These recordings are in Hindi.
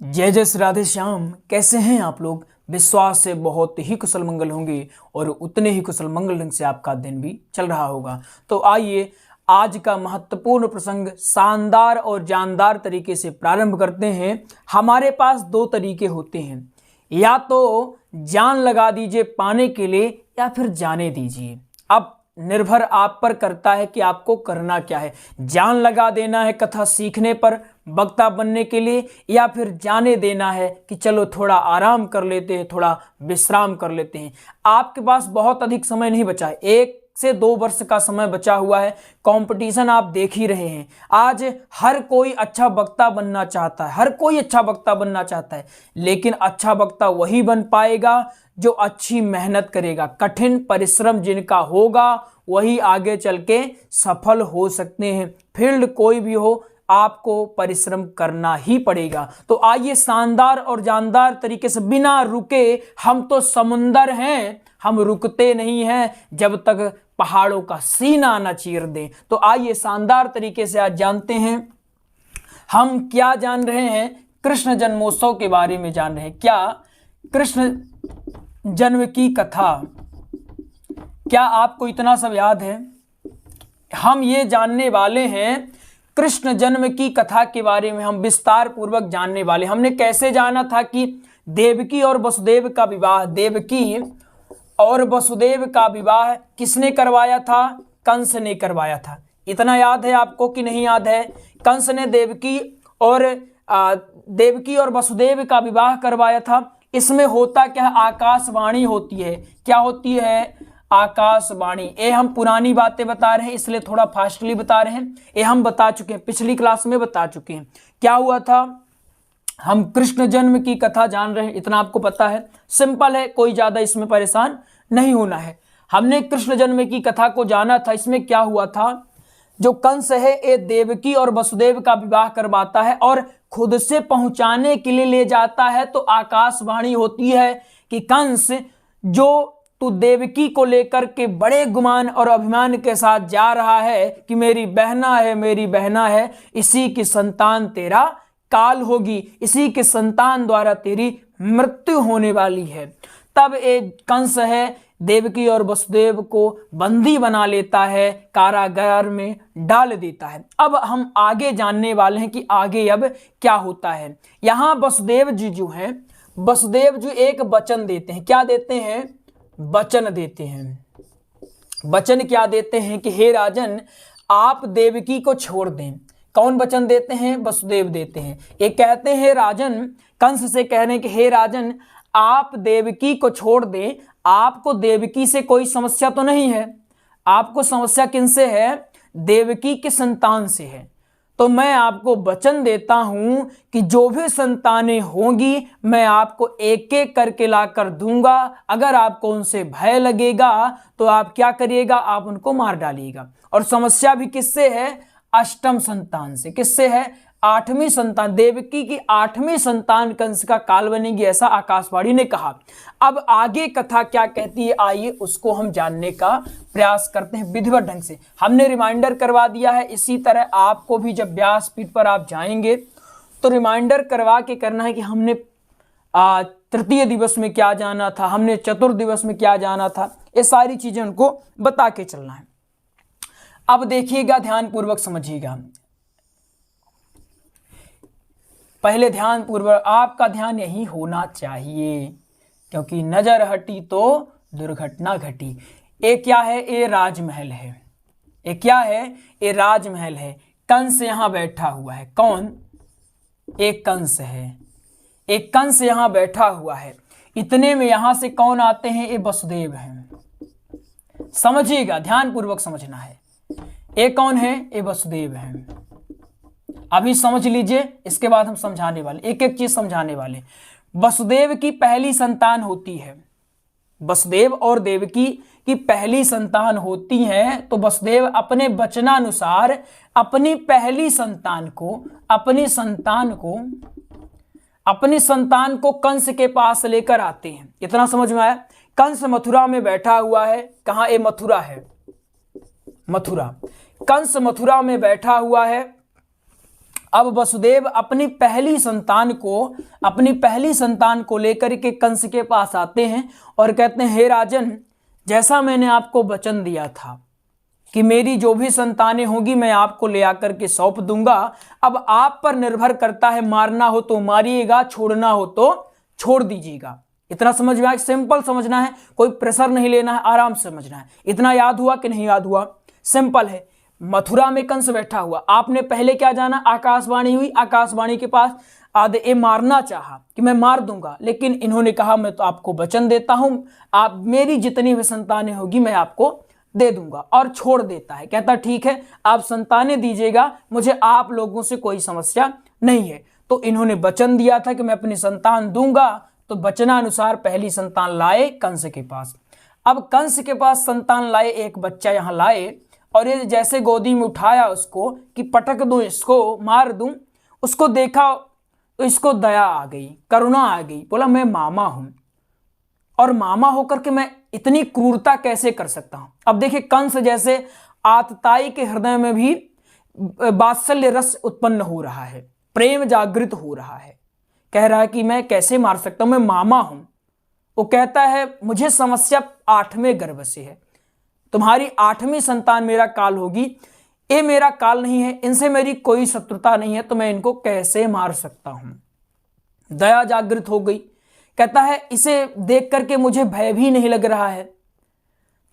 जय जय श्री राधे श्याम। कैसे हैं आप लोग? विश्वास से बहुत ही कुशल मंगल होंगे और उतने ही कुशल मंगल ढंग से आपका दिन भी चल रहा होगा। तो आइए आज का महत्वपूर्ण प्रसंग शानदार और जानदार तरीके से प्रारंभ करते हैं। हमारे पास दो तरीके होते हैं, या तो जान लगा दीजिए पाने के लिए या फिर जाने दीजिए। अब निर्भर आप पर करता है कि आपको करना क्या है। जान लगा देना है कथा सीखने पर, वक्ता बनने के लिए, या फिर जाने देना है कि चलो थोड़ा आराम कर लेते हैं, थोड़ा विश्राम कर लेते हैं। आपके पास बहुत अधिक समय नहीं बचा है, 1 से 2 वर्ष का समय बचा हुआ है। कंपटीशन आप देख ही रहे हैं। आज हर कोई अच्छा वक्ता बनना चाहता है, हर कोई अच्छा वक्ता बनना चाहता है, लेकिन अच्छा वक्ता वही बन पाएगा जो अच्छी मेहनत करेगा। कठिन परिश्रम जिनका होगा वही आगे चल के सफल हो सकते हैं। फील्ड कोई भी हो, आपको परिश्रम करना ही पड़ेगा। तो आइए शानदार और जानदार तरीके से बिना रुके, हम तो समुंदर हैं, हम रुकते नहीं हैं जब तक पहाड़ों का सीना न चीर दें। तो आइए शानदार तरीके से आज जानते हैं हम क्या जान रहे हैं। कृष्ण जन्मोत्सव के बारे में जान रहे हैं। क्या कृष्ण जन्म की कथा, क्या आपको इतना सब याद है? हम ये जानने वाले हैं, कृष्ण जन्म की कथा के बारे में हम विस्तार पूर्वक जानने वाले। हमने कैसे जाना था कि देवकी और वसुदेव का विवाह, देवकी और वसुदेव का विवाह किसने करवाया था? कंस ने करवाया था। इतना याद है आपको कि नहीं याद है? कंस ने देवकी और वसुदेव का विवाह करवाया था। इसमें होता क्या है? आकाशवाणी होती है। क्या होती है? आकाशवाणी। ये हम पुरानी बातें बता रहे हैं, इसलिए थोड़ा फास्टली बता रहे हैं। ये हम बता चुके हैं, पिछली क्लास में बता चुके हैं। क्या हुआ था? हम कृष्ण जन्म की कथा जान रहे हैं, इतना आपको पता है। सिंपल है, कोई ज्यादा इसमें परेशान नहीं होना है। हमने कृष्ण जन्म की कथा को जाना था। इसमें क्या हुआ था? जो कंस है ये देवकी और वसुदेव का विवाह करवाता है और खुद से पहुंचाने के लिए ले जाता है। तो आकाशवाणी होती है कि कंस, जो तू देवकी को लेकर के बड़े गुमान और अभिमान के साथ जा रहा है कि मेरी बहना है, मेरी बहना है, इसी की संतान तेरा काल होगी, इसी के संतान द्वारा तेरी मृत्यु होने वाली है। तब एक कंस है देवकी और वसुदेव को बंदी बना लेता है, कारागार में डाल देता है। अब हम आगे जानने वाले हैं कि आगे अब क्या होता है। यहाँ वसुदेव जी जो हैं, वसुदेव जी एक वचन देते हैं। क्या देते हैं? वचन देते हैं। वचन क्या देते हैं कि हे राजन, आप देवकी को छोड़ दें। कौन वचन देते हैं? वसुदेव देते हैं। ये कहते हैं राजन, कंस से कह रहे हैं कि हे राजन, आप देवकी को छोड़ दें। आपको देवकी से कोई समस्या तो नहीं है? आपको समस्या किनसे है? देवकी के संतान से है। तो मैं आपको वचन देता हूं कि जो भी संतानें होंगी मैं आपको एक एक करके लाकर दूंगा। अगर आपको उनसे भय लगेगा तो आप क्या करिएगा? आप उनको मार डालिएगा। और समस्या भी किससे है? अष्टम संतान से। किससे है? 8वीं संतान, देवकी की 8वीं संतान कंस का काल बनेगी, ऐसा आकाशवाणी ने कहा। अब आगे कथा क्या कहती है, आइए उसको हम जानने का प्रयास करते हैं विधिवत ढंग से। हमने रिमाइंडर करवा दिया है। इसी तरह आपको भी जब व्यासपीठ पर आप जाएंगे तो रिमाइंडर करवा के करना है कि हमने तृतीय दिवस में क्या जाना था, हमने चतुर्थ दिवस में क्या जाना था। ये सारी चीजें उनको बता के चलना है। अब देखिएगा, ध्यान पूर्वक समझिएगा। पहले ध्यान पूर्वक, आपका ध्यान यही होना चाहिए, क्योंकि नजर हटी तो दुर्घटना घटी। ये क्या है? ये राजमहल है। ये क्या है? ये राजमहल है। कंस यहां बैठा हुआ है। कौन? एक कंस है। एक कंस यहां बैठा हुआ है। इतने में यहां से कौन आते हैं? ये वसुदेव हैं। समझिएगा, ध्यान पूर्वक समझना है। ये कौन है? ये वसुदेव हैं। अभी समझ लीजिए, इसके बाद हम समझाने वाले, एक एक चीज समझाने वाले। वसुदेव की पहली संतान होती है। वसुदेव और देवकी की पहली संतान होती है। तो वसुदेव अपने वचनानुसार अपनी पहली संतान को, अपनी संतान को कंस के पास लेकर आते हैं। इतना समझ में आया? कंस मथुरा में बैठा हुआ है। कहां? ये मथुरा है, मथुरा। कंस मथुरा में बैठा हुआ है। अब वसुदेव अपनी पहली संतान को लेकर के कंस के पास आते हैं और कहते हैं, हे राजन, जैसा मैंने आपको वचन दिया था कि मेरी जो भी संतानें होंगी मैं आपको ले आकर के सौंप दूंगा, अब आप पर निर्भर करता है, मारना हो तो मारिएगा, छोड़ना हो तो छोड़ दीजिएगा। इतना समझ में आया? सिंपल समझना है, कोई प्रेशर नहीं लेना है, आराम से समझना है। इतना याद हुआ कि नहीं याद हुआ? सिंपल है। मथुरा में कंस बैठा हुआ, आपने पहले क्या जाना? आकाशवाणी हुई, आकाशवाणी के पास आधे ये मारना चाहा कि मैं मार दूंगा, लेकिन इन्होंने कहा मैं तो आपको वचन देता हूं, आप मेरी जितनी भी संतानें होगी मैं आपको दे दूंगा, और छोड़ देता है। कहता ठीक है, आप संतानें दीजिएगा, मुझे आप लोगों से कोई समस्या नहीं है। तो इन्होंने वचन दिया था कि मैं अपनी संतान दूंगा, तो वचनानुसार पहली संतान लाए कंस के पास। अब कंस के पास संतान लाए, एक बच्चा यहां लाए, और ये जैसे गोदी में उठाया उसको कि पटक दूं, इसको मार दूं, उसको देखा तो इसको दया आ गई, करुणा आ गई। बोला मैं मामा हूं, और मामा होकर के मैं इतनी क्रूरता कैसे कर सकता हूं। अब देखिए, कंस जैसे आतताई के हृदय में भी वात्सल्य रस उत्पन्न हो रहा है, प्रेम जागृत हो रहा है, कह रहा है कि मैं कैसे मार सकता हूं, मैं मामा हूं। वो कहता है मुझे समस्या 8वें गर्भ से है, तुम्हारी 8वीं संतान मेरा काल होगी, ये मेरा काल नहीं है, इनसे मेरी कोई शत्रुता नहीं है, तो मैं इनको कैसे मार सकता हूं। दया जागृत हो गई। कहता है इसे देख करके मुझे भय भी नहीं लग रहा है,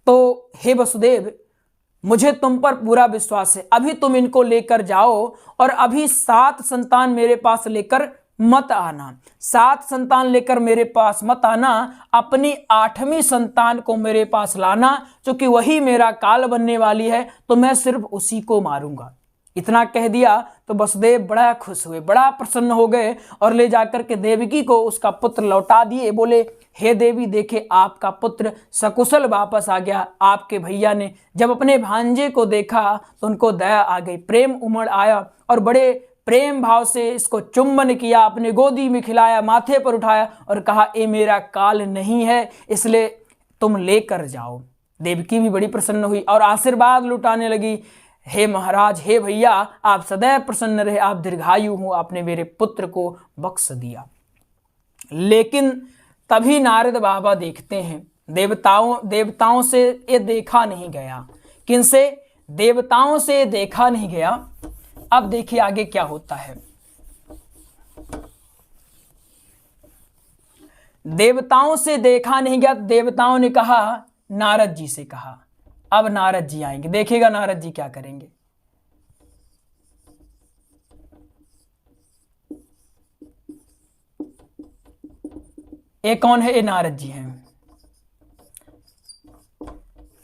तो हे वसुदेव, मुझे तुम पर पूरा विश्वास है, अभी तुम इनको लेकर जाओ और अभी 7 संतान मेरे पास लेकर मत आना, 7 संतान लेकर मेरे पास मत आना, अपनी 8वीं संतान को मेरे पास लाना, क्योंकि वही मेरा काल बनने वाली है, तो मैं सिर्फ उसी को मारूंगा। इतना कह दिया तो वसुदेव बड़ा खुश हुए, बड़ा प्रसन्न हो गए, और ले जाकर के देवकी को उसका पुत्र लौटा दिए। बोले हे देवी, देखे आपका पुत्र सकुशल वापस आ गया। आपके भैया ने जब अपने भांजे को देखा तो उनको दया आ गई, प्रेम उमड़ आया, और बड़े प्रेम भाव से इसको चुंबन किया, अपने गोदी में खिलाया, माथे पर उठाया और कहा ये मेरा काल नहीं है, इसलिए तुम लेकर जाओ। देवकी भी बड़ी प्रसन्न हुई और आशीर्वाद लुटाने लगी, हे महाराज, हे भैया, आप सदैव प्रसन्न रहे, आप दीर्घायु हो, आपने मेरे पुत्र को बख्श दिया। लेकिन तभी नारद बाबा देखते हैं, देवताओं से ये देखा नहीं गया। किनसे? देवताओं से देखा नहीं गया। अब देखिए आगे क्या होता है। देवताओं से देखा नहीं गया, देवताओं ने कहा, नारद जी से कहा। अब नारद जी आएंगे, देखिएगा नारद जी क्या करेंगे। ये कौन है? ये नारद जी हैं।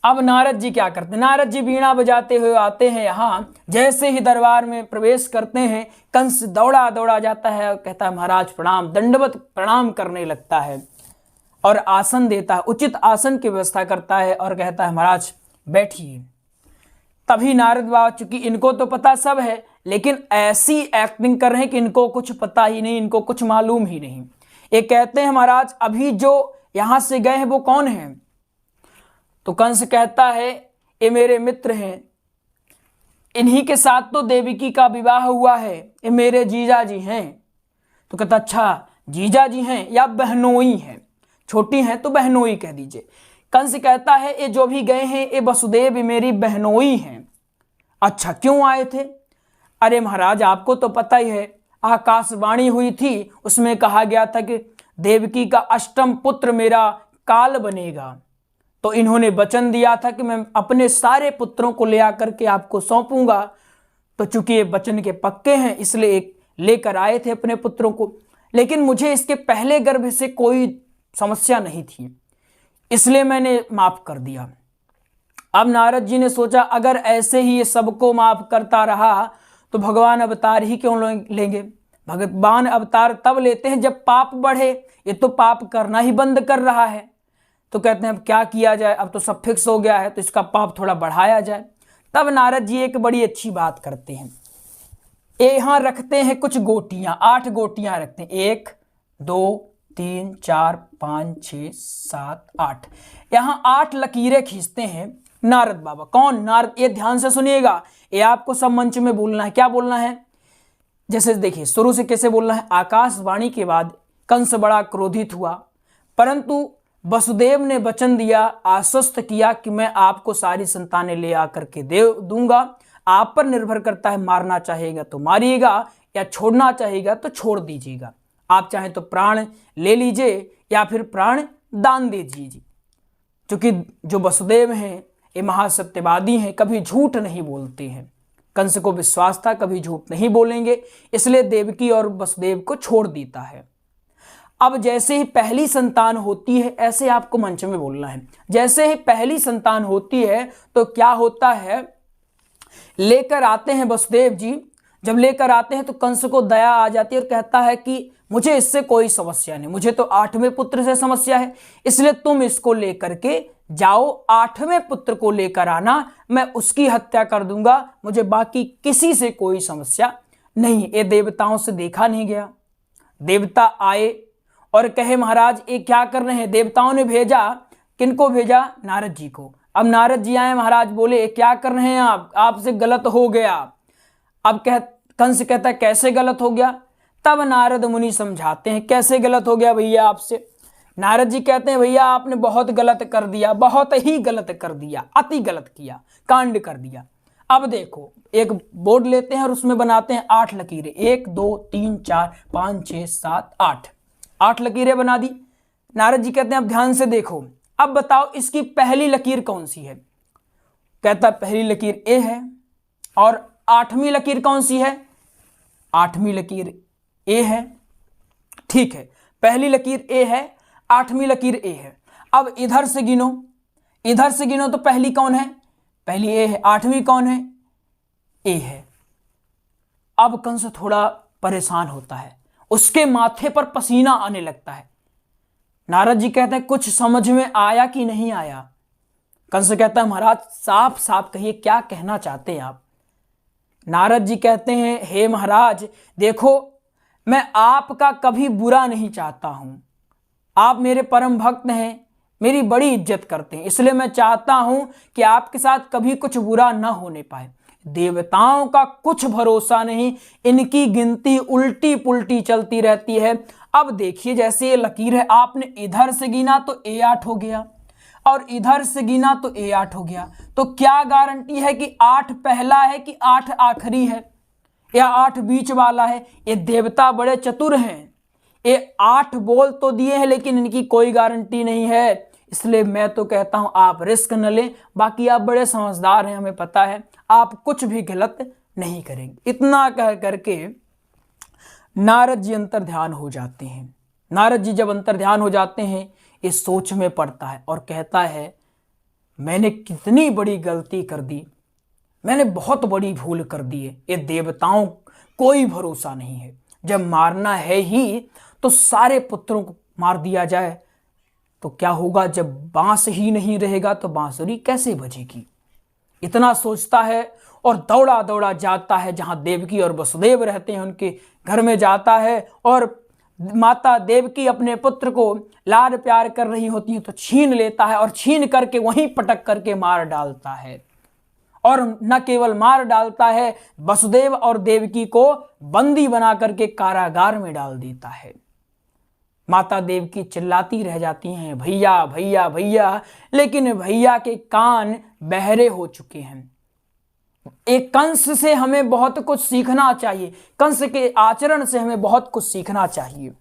अब नारद जी क्या करते हैं? नारद जी बीणा बजाते हुए आते हैं यहां। जैसे ही दरबार में प्रवेश करते हैं, कंस दौड़ा दौड़ा जाता है और कहता है महाराज प्रणाम, दंडवत प्रणाम करने लगता है और आसन देता है, उचित आसन की व्यवस्था करता है और कहता है महाराज बैठिए। तभी नारद बाबा, चूंकि इनको तो पता सब है, लेकिन ऐसी एक्टिंग कर रहे हैं कि इनको कुछ पता ही नहीं, इनको कुछ मालूम ही नहीं। ये कहते हैं महाराज अभी जो यहां से गए हैं वो कौन है? तो कंस कहता है ये मेरे मित्र हैं, इन्हीं के साथ तो देवकी का विवाह हुआ है, ये मेरे जीजा जी हैं। तो कहता अच्छा जीजा जी हैं या बहनोई हैं? छोटी हैं तो बहनोई कह दीजिए। कंस कहता है ये जो भी गए हैं ये वसुदेव मेरी बहनोई हैं। अच्छा क्यों आए थे? अरे महाराज आपको तो पता ही है, आकाशवाणी हुई थी, उसमें कहा गया था कि देवकी का 8म पुत्र मेरा काल बनेगा, तो इन्होंने वचन दिया था कि मैं अपने सारे पुत्रों को ले आकर के आपको सौंपूंगा। तो चूंकि ये वचन के पक्के हैं इसलिए एक लेकर आए थे अपने पुत्रों को, लेकिन मुझे इसके पहले गर्भ से कोई समस्या नहीं थी, इसलिए मैंने माफ कर दिया। अब नारद जी ने सोचा अगर ऐसे ही ये सबको माफ करता रहा तो भगवान अवतार ही क्यों लेंगे? भगवान अवतार तब लेते हैं जब पाप बढ़े, ये तो पाप करना ही बंद कर रहा है। तो कहते हैं अब क्या किया जाए, अब तो सब फिक्स हो गया है, तो इसका पाप थोड़ा बढ़ाया जाए। तब नारद जी एक बड़ी अच्छी बात करते हैं, यहां रखते हैं कुछ गोटियां, 8 गोटियां रखते हैं, 1 2 3 4 5 6 7 8, यहां 8 लकीरें खींचते हैं नारद बाबा। कौन? नारद। ये ध्यान से सुनिएगा, ये आपको सब मंच में बोलना है। क्या बोलना है? जैसे देखिए शुरू से कैसे बोलना है, आकाशवाणी के बाद कंस बड़ा क्रोधित हुआ, परंतु वसुदेव ने वचन दिया, आश्वस्त किया कि मैं आपको सारी संतानें ले आकर के दे दूंगा, आप पर निर्भर करता है, मारना चाहेगा तो मारिएगा या छोड़ना चाहेगा तो छोड़ दीजिएगा, आप चाहें तो प्राण ले लीजिए या फिर प्राण दान दे दीजिए। क्योंकि जो वसुदेव हैं ये महासत्यवादी हैं, कभी झूठ नहीं बोलते हैं, कंस को विश्वास था कभी झूठ नहीं बोलेंगे, इसलिए देवकी और वसुदेव को छोड़ देता है। अब जैसे ही पहली संतान होती है, ऐसे आपको मंच में बोलना है, जैसे ही पहली संतान होती है तो क्या होता है, लेकर आते हैं वसुदेव जी, जब लेकर आते हैं तो कंस को दया आ जाती है और कहता है कि मुझे इससे कोई समस्या नहीं, मुझे तो 8वें पुत्र से समस्या है, इसलिए तुम इसको लेकर के जाओ, 8वें पुत्र को लेकर आना, मैं उसकी हत्या कर दूंगा, मुझे बाकी किसी से कोई समस्या नहीं। ये देवताओं से देखा नहीं गया। देवता आए और कहे महाराज ये क्या कर रहे हैं। देवताओं ने भेजा, किनको भेजा, नारद जी को। अब नारद जी आए, महाराज बोले क्या कर रहे हैं आप, आपसे गलत हो गया। अब कंस कहता है कैसे गलत हो गया। तब नारद मुनि समझाते हैं कैसे गलत हो गया भैया आपसे। नारद जी कहते हैं भैया आपने बहुत गलत कर दिया, बहुत ही गलत कर दिया, अति गलत किया, कांड कर दिया। अब देखो एक बोर्ड लेते हैं और उसमें बनाते हैं 8 लकीरें, 1 2 3 4 5 6 7 8 लकीरें बना दी। नारद जी कहते हैं अब ध्यान से देखो, अब बताओ इसकी पहली लकीर कौन सी है। कहता पहली लकीर ए है। और 8वीं लकीर कौन सी है, 8वीं लकीर ए है। ठीक है, पहली लकीर ए है, 8वीं लकीर ए है। अब इधर से गिनो, इधर से गिनो तो पहली कौन है, पहली ए है, 8वीं कौन है, ए है। अब कंस थोड़ा परेशान होता है, उसके माथे पर पसीना आने लगता है। नारद जी कहते हैं कुछ समझ में आया कि नहीं आया। कंस कहता है महाराज साफ साफ कहिए क्या कहना चाहते हैं आप। नारद जी कहते हैं हे महाराज देखो मैं आपका कभी बुरा नहीं चाहता हूं, आप मेरे परम भक्त हैं, मेरी बड़ी इज्जत करते हैं, इसलिए मैं चाहता हूं कि आपके साथ कभी कुछ बुरा न होने पाए। देवताओं का कुछ भरोसा नहीं, इनकी गिनती उल्टी पुल्टी चलती रहती है। अब देखिए जैसे ये लकीर है, आपने इधर से गिना तो A8 हो गया और इधर से गिना तो A8 हो गया, तो क्या गारंटी है कि 8 पहला है कि 8 आखिरी है या 8 बीच वाला है। ये देवता बड़े चतुर हैं, ये 8 बोल तो दिए हैं लेकिन इनकी कोई गारंटी नहीं है। इसलिए मैं तो कहता हूं आप रिस्क न लें, बाकी आप बड़े समझदार हैं, हमें पता है आप कुछ भी गलत नहीं करेंगे। इतना कह करके नारद जी अंतर ध्यान हो जाते हैं। नारद जी जब अंतर ध्यान हो जाते हैं इस सोच में पड़ता है और कहता है मैंने कितनी बड़ी गलती कर दी, मैंने बहुत बड़ी भूल कर दी है। ये देवताओं कोई भरोसा नहीं है, जब मारना है ही तो सारे पुत्रों को मार दिया जाए तो क्या होगा, जब बांस ही नहीं रहेगा तो बांसुरी कैसे बजेगी। इतना सोचता है और दौड़ा दौड़ा जाता है जहां देवकी और वसुदेव रहते हैं, उनके घर में जाता है और माता देवकी अपने पुत्र को लाड प्यार कर रही होती है तो छीन लेता है और छीन करके वहीं पटक करके मार डालता है। और न केवल मार डालता है, वसुदेव और देवकी को बंदी बना करके कारागार में डाल देता है। माता देवकी चिल्लाती रह जाती हैं भैया भैया भैया, लेकिन भैया के कान बहरे हो चुके हैं। एक कंस से हमें बहुत कुछ सीखना चाहिए, कंस के आचरण से हमें बहुत कुछ सीखना चाहिए।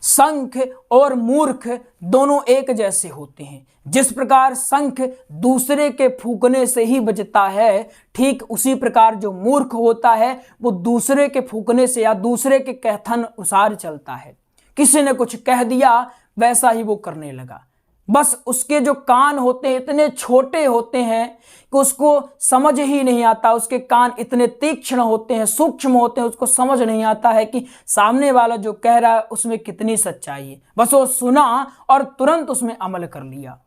शंख और मूर्ख दोनों एक जैसे होते हैं। जिस प्रकार शंख दूसरे के फूंकने से ही बजता है, ठीक उसी प्रकार जो मूर्ख होता है वो दूसरे के फूंकने से या दूसरे के कहथन अनुसार चलता है। किसी ने कुछ कह दिया वैसा ही वो करने लगा। बस उसके जो कान होते हैं इतने छोटे होते हैं कि उसको समझ ही नहीं आता, उसके कान इतने तीक्ष्ण होते हैं, सूक्ष्म होते हैं, उसको समझ नहीं आता है कि सामने वाला जो कह रहा है उसमें कितनी सच्चाई है। बस वो सुना और तुरंत उसमें अमल कर लिया।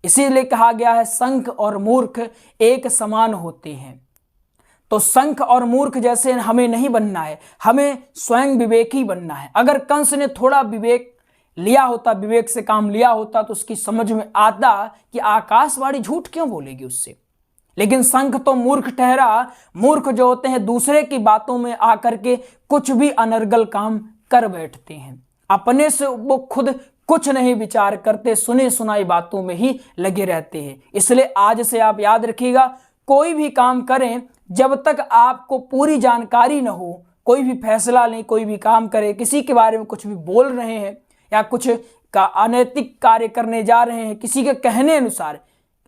इसीलिए कहा गया है शंख और मूर्ख एक समान होते हैं। तो शंख और मूर्ख जैसे हमें नहीं बनना है, हमें स्वयं विवेकी बनना है। अगर कंस ने थोड़ा विवेक लिया होता, विवेक से काम लिया होता तो उसकी समझ में आता कि आकाशवाणी झूठ क्यों बोलेगी उससे। लेकिन शंख तो मूर्ख ठहरा। मूर्ख जो होते हैं दूसरे की बातों में आकर के कुछ भी अनर्गल काम कर बैठते हैं, अपने से वो खुद कुछ नहीं विचार करते, सुने सुनाई बातों में ही लगे रहते हैं। इसलिए आज से आप याद रखिएगा, कोई भी काम करें जब तक आपको पूरी जानकारी न हो, कोई भी फैसला लें, कोई भी काम करें, किसी के बारे में कुछ भी बोल रहे हैं या कुछ का अनैतिक कार्य करने जा रहे हैं, किसी के कहने अनुसार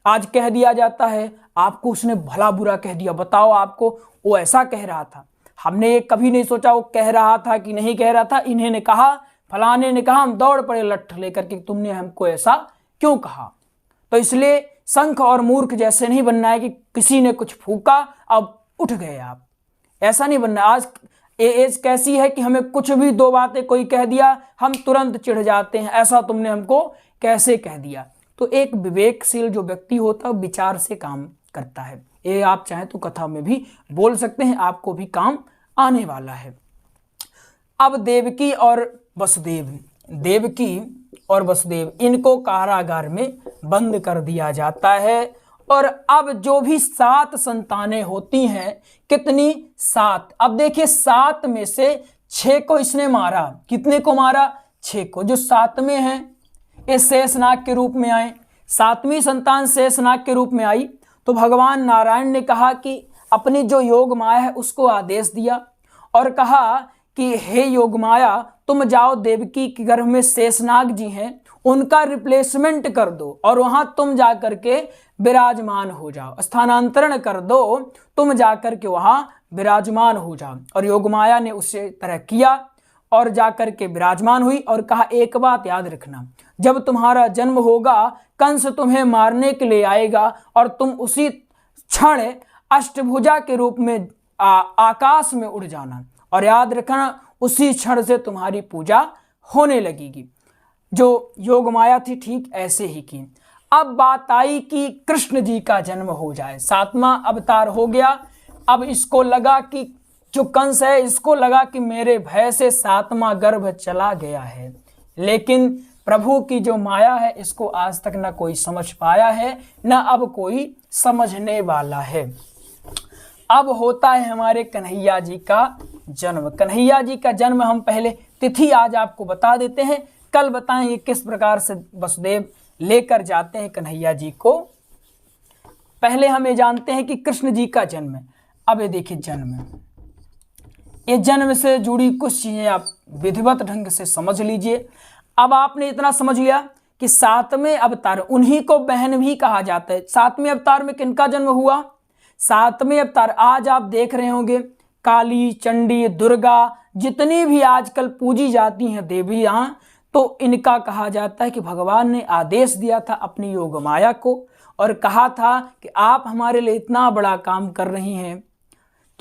आज कह दिया जाता है, आपको उसने भला बुरा कह दिया, बताओ आपको वो ऐसा कह रहा था, हमने ये कभी नहीं सोचा वो कह रहा था कि नहीं कह रहा था, इन्हें ने कहा, फलाने ने कहा, हम दौड़ पड़े लठ लेकर के, तुमने हमको ऐसा क्यों कहा। तो इसलिए शंख और मूर्ख जैसे नहीं बनना है कि किसी ने कुछ फूका अब उठ गए आप, ऐसा नहीं बनना। आज एज कैसी है कि हमें कुछ भी दो बातें कोई कह दिया हम तुरंत चिढ़ जाते हैं, ऐसा तुमने हमको कैसे कह दिया। तो एक विवेकशील जो व्यक्ति होता है विचार से काम करता है। ये आप चाहे तो कथा में भी बोल सकते हैं, आपको भी काम आने वाला है। अब देवकी और वसुदेव, देवकी और वसुदेव इनको कारागार में बंद कर दिया जाता है। और अब जो भी 7 संतानें होती हैं, कितनी 7। अब देखिए 7 में से 6 को इसने मारा, कितने को मारा 6 को, जो 7वें हैं ये शेषनाग के रूप में आए, 7वीं संतान शेषनाग के रूप में आई। तो भगवान नारायण ने कहा कि अपनी जो योग माया है उसको आदेश दिया और कहा कि हे योग माया तुम जाओ देवकी के गर्भ में शेषनाग जी हैं उनका रिप्लेसमेंट कर दो और वहां तुम जाकर के विराजमान हो जाओ, स्थानांतरण कर दो, तुम जाकर के वहां विराजमान हो जाओ। और योगमाया ने उसे तरह किया और जाकर के विराजमान हुई और कहा एक बात याद रखना, जब तुम्हारा जन्म होगा कंस तुम्हें मारने के लिए आएगा और तुम उसी क्षण अष्टभुजा के रूप में आकाश में उड़ जाना और याद रखना उसी क्षण से तुम्हारी पूजा होने लगेगी। जो योग माया थी ठीक ऐसे ही की। अब बात आई कि कृष्ण जी का जन्म हो जाए, 7वां अवतार हो गया। अब इसको लगा कि जो कंस है इसको लगा कि मेरे भय से 7वां गर्भ चला गया है, लेकिन प्रभु की जो माया है इसको आज तक न कोई समझ पाया है न अब कोई समझने वाला है। अब होता है हमारे कन्हैया जी का जन्म। कन्हैया जी का जन्म हम पहले तिथि आज आपको बता देते हैं, कल बताएंगे किस प्रकार से वसुदेव लेकर जाते हैं कन्हैया जी को। पहले हम ये जानते हैं कि कृष्ण जी का जन्म। अब ये देखिए जन्म, ये जन्म से जुड़ी कुछ चीजें आप विधिवत ढंग से समझ लीजिए। अब आपने इतना समझ लिया कि 7वें अवतार, उन्हीं को बहन भी कहा जाता है। 7वें अवतार में किनका जन्म हुआ? 7वें अवतार आज आप देख रहे होंगे काली, चंडी, दुर्गा, जितनी भी आजकल पूजी जाती हैं देवियां, तो इनका कहा जाता है कि भगवान ने आदेश दिया था अपनी योग माया को और कहा था कि आप हमारे लिए इतना बड़ा काम कर रही हैं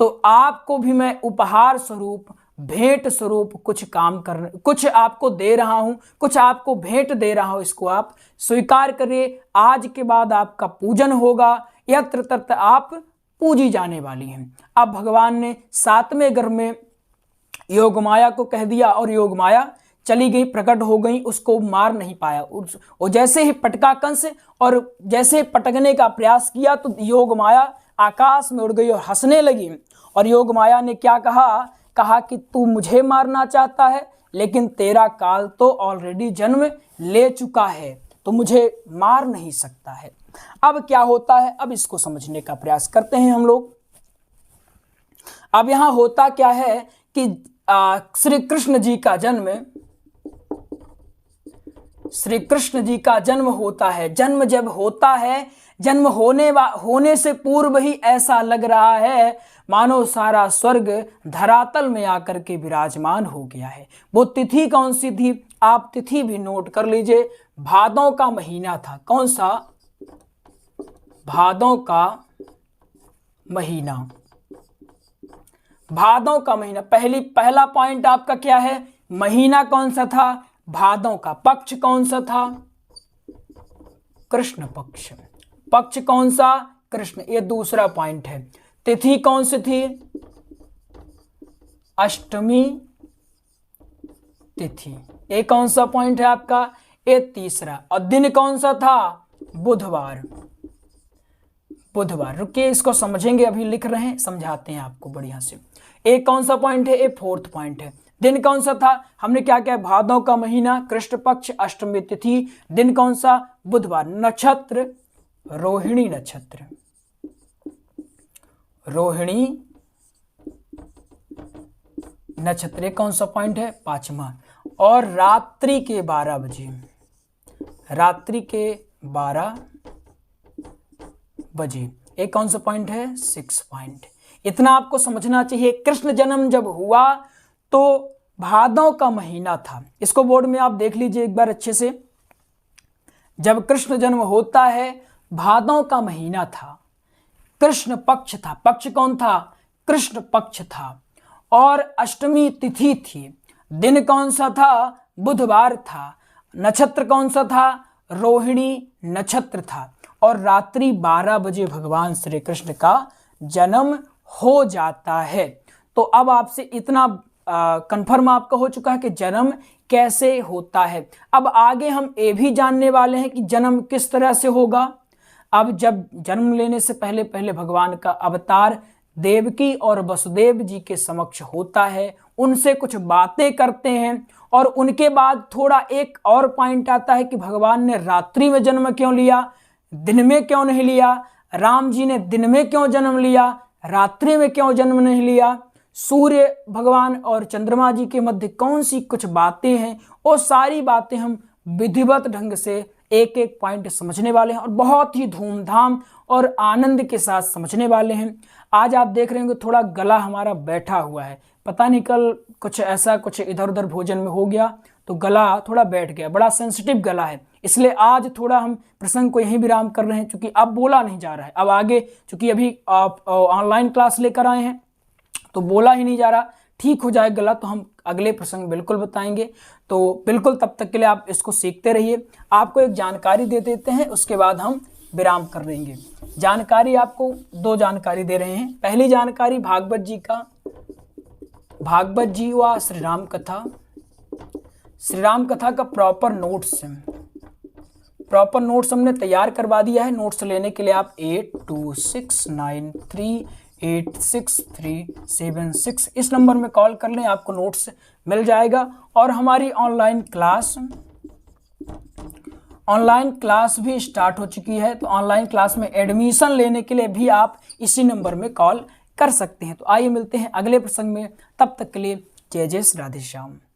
तो आपको भी मैं उपहार स्वरूप, भेंट स्वरूप कुछ काम कर, कुछ आपको दे रहा हूं, कुछ आपको भेंट दे रहा हूं, इसको आप स्वीकार करिए। आज के बाद आपका पूजन होगा, यत्र तत्र आप पूजी जाने वाली हैं। अब भगवान ने 7वें गर्भ में योग माया को कह दिया और योग माया चली गई, प्रकट हो गई, उसको मार नहीं पाया। वो जैसे ही पटका कंस और जैसे पटकने का प्रयास किया तो योग माया आकाश में उड़ गई और हंसने लगी। और योग माया ने क्या कहा कि तू मुझे मारना चाहता है लेकिन तेरा काल तो ऑलरेडी जन्म ले चुका है, तो मुझे मार नहीं सकता है। अब क्या होता है, अब इसको समझने का प्रयास करते हैं हम लोग। अब यहां होता क्या है कि श्री कृष्ण जी का जन्म, श्री कृष्ण जी का जन्म होता है। जन्म जब होता है, जन्म होने से पूर्व ही ऐसा लग रहा है मानो सारा स्वर्ग धरातल में आकर के विराजमान हो गया है। वो तिथि कौन सी थी, आप तिथि भी नोट कर लीजिए। भादों का महीना था। कौन सा? भादों का महीना। भादों का महीना, पहला पॉइंट आपका क्या है? महीना कौन सा था? भादों का। पक्ष कौन सा था? कृष्ण पक्ष। पक्ष कौन सा? कृष्ण। ये दूसरा पॉइंट है। तिथि कौन सी थी? अष्टमी तिथि। ये कौन सा पॉइंट है आपका? ये तीसरा। और दिन कौन सा था? बुधवार। बुधवार। रुकिए इसको समझेंगे, अभी लिख रहे हैं, समझाते हैं आपको बढ़िया से। एक कौन सा पॉइंट है, ये फोर्थ पॉइंट है। दिन कौन सा था, हमने क्या क्या, भादों का महीना, कृष्ण पक्ष, अष्टमी तिथि, दिन कौन सा, बुधवार। नक्षत्र रोहिणी नक्षत्र, रोहिणी नक्षत्र, कौन सा पॉइंट है, पांचवा। और रात्रि के 12 बजे, रात्रि के 12 बजे, एक कौन सा पॉइंट है, 6 पॉइंट। इतना आपको समझना चाहिए। कृष्ण जन्म जब हुआ तो भादों का महीना था, इसको बोर्ड में आप देख लीजिए एक बार अच्छे से। जब कृष्ण जन्म होता है भादों का महीना था, कृष्ण पक्ष था, पक्ष कौन था, कृष्ण पक्ष था, और अष्टमी तिथि थी। दिन कौन सा था, बुधवार था। नक्षत्र कौन सा था, रोहिणी नक्षत्र था। और रात्रि 12 बजे भगवान श्री कृष्ण का जन्म हो जाता है। तो अब आपसे इतना कंफर्म आपका हो चुका है कि जन्म कैसे होता है। अब आगे हम ये भी जानने वाले हैं कि जन्म किस तरह से होगा। अब जब जन्म लेने से पहले पहले भगवान का अवतार देवकी और वसुदेव जी के समक्ष होता है, उनसे कुछ बातें करते हैं, और उनके बाद थोड़ा एक और पॉइंट आता है कि भगवान ने रात्रि में जन्म क्यों लिया, दिन में क्यों नहीं लिया। राम जी ने दिन में क्यों जन्म लिया, रात्रि में क्यों जन्म नहीं लिया। सूर्य भगवान और चंद्रमा जी के मध्य कौन सी कुछ बातें हैं, वो सारी बातें हम विधिवत ढंग से एक एक पॉइंट समझने वाले हैं, और बहुत ही धूमधाम और आनंद के साथ समझने वाले हैं। आज आप देख रहे होंगे थोड़ा गला हमारा बैठा हुआ है, पता नहीं कल कुछ ऐसा कुछ इधर उधर भोजन में हो गया तो गला थोड़ा बैठ गया, बड़ा सेंसिटिव गला है, इसलिए आज थोड़ा हम प्रसंग को यहीं विराम कर रहे हैं, क्योंकि अब बोला नहीं जा रहा है। अब आगे चूंकि अभी आप ऑनलाइन क्लास लेकर आए हैं तो बोला ही नहीं जा रहा, ठीक हो जाए गला तो हम अगले प्रसंग बिल्कुल बताएंगे। तो बिल्कुल तब तक के लिए आप इसको सीखते रहिए। आपको एक जानकारी दे देते हैं, उसके बाद हम विराम कर देंगे। जानकारी आपको 2 जानकारी दे रहे हैं। पहली जानकारी भागवत जी का, भागवत जी व श्री राम कथा, श्री राम कथा का प्रॉपर नोट्स हमने तैयार करवा दिया है। नोट्स लेने के लिए आप 8269386376 इस नंबर में कॉल कर लें, आपको नोट्स मिल जाएगा। और हमारी ऑनलाइन क्लास भी स्टार्ट हो चुकी है, तो ऑनलाइन क्लास में एडमिशन लेने के लिए भी आप इसी नंबर में कॉल कर सकते हैं। तो आइए मिलते हैं अगले प्रसंग में, तब तक के लिए जय जय श्री राधे श्याम।